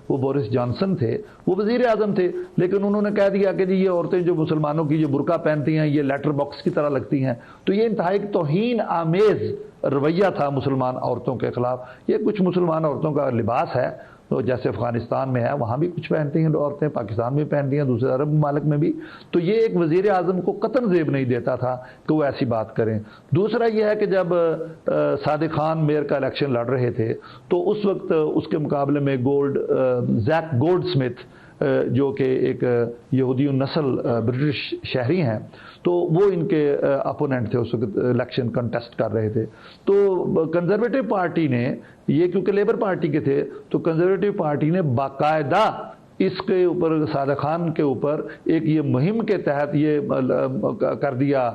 وہ Boris Johnson تھے، وہ وزیر اعظم تھے، لیکن انہوں نے کہہ دیا کہ جی یہ عورتیں جو مسلمانوں کی جو برقع پہنتی ہیں یہ لیٹر باکس کی طرح لگتی ہیں. تو یہ انتہائی توہین آمیز رویہ تھا مسلمان عورتوں کے خلاف. یہ کچھ مسلمان عورتوں کا لباس ہے، تو جیسے افغانستان میں ہے وہاں بھی کچھ پہنتی ہیں عورتیں، پاکستان میں پہنتی ہیں، دوسرے عرب ممالک میں بھی. تو یہ ایک وزیر اعظم کو قطن زیب نہیں دیتا تھا کہ وہ ایسی بات کریں. دوسرا یہ ہے کہ جب صادق خان میئر کا الیکشن لڑ رہے تھے تو اس وقت اس کے مقابلے میں زیک گولڈ سمتھ جو کہ ایک یہودی النسل برٹش شہری ہیں، تو وہ ان کے اپوننٹ تھے، اس وقت الیکشن کنٹیسٹ کر رہے تھے. تو کنزرویٹو پارٹی نے، یہ کیونکہ لیبر پارٹی کے تھے، تو کنزرویٹو پارٹی نے باقاعدہ اس کے اوپر صادق خان کے اوپر ایک یہ مہم کے تحت یہ کر دیا،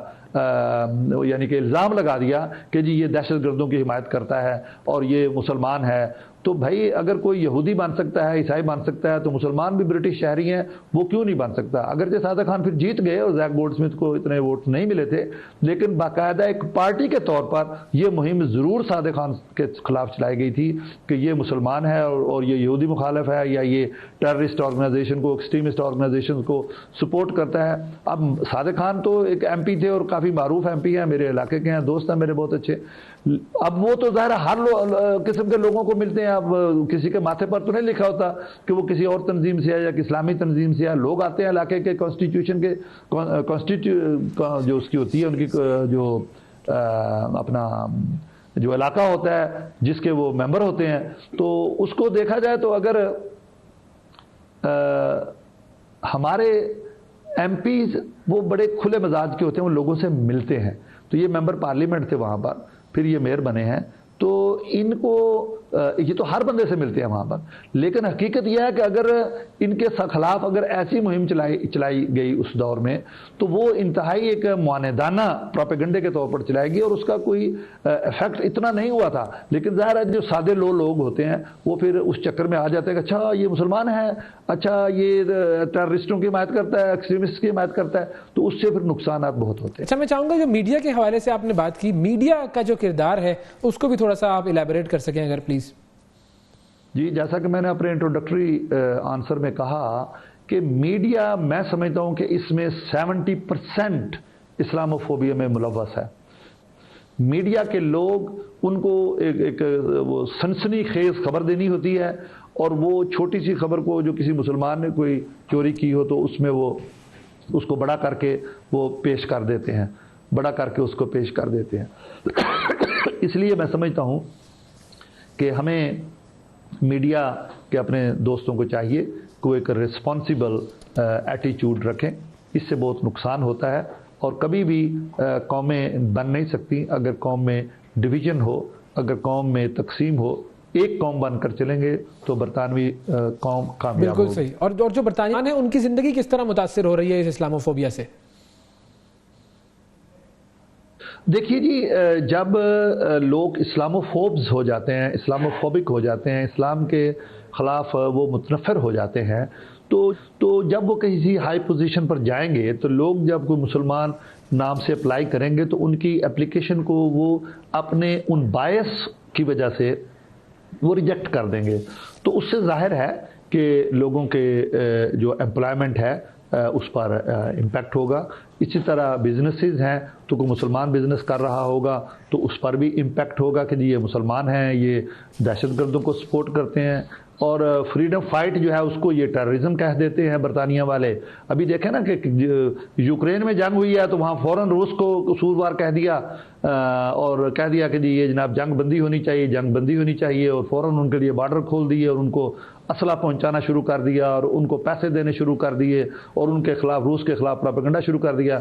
یعنی کہ الزام لگا دیا کہ جی یہ دہشت گردوں کی حمایت کرتا ہے اور یہ مسلمان ہے. تو بھائی اگر کوئی یہودی بن سکتا ہے، عیسائی بن سکتا ہے، تو مسلمان بھی برٹش شہری ہیں، وہ کیوں نہیں بن سکتا؟ اگرچہ صادق خان پھر جیت گئے اور زیک گولڈ سمتھ کو اتنے ووٹ نہیں ملے تھے، لیکن باقاعدہ ایک پارٹی کے طور پر یہ مہم ضرور صادق خان کے خلاف چلائی گئی تھی کہ یہ مسلمان ہے اور یہ یہودی مخالف ہے، یا یہ ٹیررسٹ آرگنائزیشن کو، ایکسٹریمسٹ آرگنائزیشن کو سپورٹ کرتا ہے. اب صادق خان تو ایک ایم پی تھے اور کافی معروف ایم پی ہیں، میرے علاقے کے ہیں، دوست ہیں میرے بہت اچھے. اب وہ تو ظاہر ہر قسم کے لوگوں کو ملتے ہیں. اب کسی کے ماتھے پر تو نہیں لکھا ہوتا کہ وہ کسی اور تنظیم سے ہے یا اسلامی تنظیم سے ہے. لوگ آتے ہیں علاقے کے کانسٹیٹیوشن کے جو اس کی ہوتی ہے ان کی جو اپنا جو علاقہ ہوتا ہے جس کے وہ ممبر ہوتے ہیں، تو اس کو دیکھا جائے تو اگر ہمارے ایم پیز وہ بڑے کھلے مزاج کے ہوتے ہیں، وہ لوگوں سے ملتے ہیں. تو یہ ممبر پارلیمنٹ تھے وہاں پر، پھر یہ میئر بنے ہیں، تو ان کو یہ تو ہر بندے سے ملتے ہیں وہاں پر. لیکن حقیقت یہ ہے کہ اگر ان کے خلاف اگر ایسی مہم چلائی گئی اس دور میں، تو وہ انتہائی ایک معاندانہ پروپیگنڈے کے طور پر چلائی گئی، اور اس کا کوئی ایفیکٹ اتنا نہیں ہوا تھا. لیکن ظاہر ہے جو سادے لوگ ہوتے ہیں وہ پھر اس چکر میں آ جاتے ہیں کہ اچھا یہ مسلمان ہے، اچھا یہ ٹیررسٹوں کی حمایت کرتا ہے، ایکسٹریمسٹ کی حمایت کرتا ہے، تو اس سے پھر نقصانات بہت ہوتے ہیں. اچھا، میں چاہوں گا جو میڈیا کے حوالے سے آپ نے بات کی، میڈیا کا جو کردار ہے اس کو بھی تھوڑا سا آپ الیبوریٹ کر سکیں اگر پلیز. جی، جیسا کہ میں نے اپنے انٹروڈکٹری آنسر میں کہا کہ میڈیا، میں سمجھتا ہوں کہ اس میں 70% اسلاموفوبیا میں ملوث ہے. میڈیا کے لوگ، ان کو ایک وہ سنسنی خیز خبر دینی ہوتی ہے، اور وہ چھوٹی سی خبر کو جو کسی مسلمان نے کوئی چوری کی ہو تو اس میں وہ اس کو بڑا کر کے وہ پیش کر دیتے ہیں، بڑا کر کے اس کو پیش کر دیتے ہیں. اس لیے میں سمجھتا ہوں کہ ہمیں میڈیا کے اپنے دوستوں کو چاہیے کہ وہ ایک ریسپانسیبل ایٹیچیوڈ رکھیں. اس سے بہت نقصان ہوتا ہے، اور کبھی بھی قومیں بن نہیں سکتی اگر قوم میں ڈویژن ہو، اگر قوم میں تقسیم ہو. ایک قوم بن کر چلیں گے تو برطانوی قوم کامیاب ہوگی. بالکل صحیح. اور جو برطانیہ ہیں ان کی زندگی کس طرح متاثر ہو رہی ہے اس اسلاموفوبیا سے؟ دیکھیے جی، جب لوگ اسلاموفوبز ہو جاتے ہیں، اسلاموفوبک ہو جاتے ہیں، اسلام کے خلاف وہ متنفر ہو جاتے ہیں، تو جب وہ کسی ہائی پوزیشن پر جائیں گے تو لوگ جب کوئی مسلمان نام سے اپلائی کریں گے تو ان کی اپلیکیشن کو وہ اپنے ان بائس کی وجہ سے وہ ریجیکٹ کر دیں گے. تو اس سے ظاہر ہے کہ لوگوں کے جو امپلائمنٹ ہے اس پر امپیکٹ ہوگا. اسی طرح بزنسز ہیں، تو کوئی مسلمان بزنس کر رہا ہوگا تو اس پر بھی امپیکٹ ہوگا کہ جی یہ مسلمان ہیں، یہ دہشت گردوں کو سپورٹ کرتے ہیں. اور فریڈم فائٹ جو ہے اس کو یہ ٹیررزم کہہ دیتے ہیں برطانیہ والے. ابھی دیکھیں نا کہ یوکرین میں جنگ ہوئی ہے تو وہاں فوراً روس کو قصوروار کہہ دیا، اور کہہ دیا کہ جی یہ جناب جنگ بندی ہونی چاہیے، جنگ بندی ہونی چاہیے، اور فوراً ان کے لیے بارڈر کھول دیے اور ان کو اسلحہ پہنچانا شروع کر دیا اور ان کو پیسے دینے شروع کر دیے اور ان کے خلاف، روس کے خلاف پروپیگنڈا شروع کر دیا.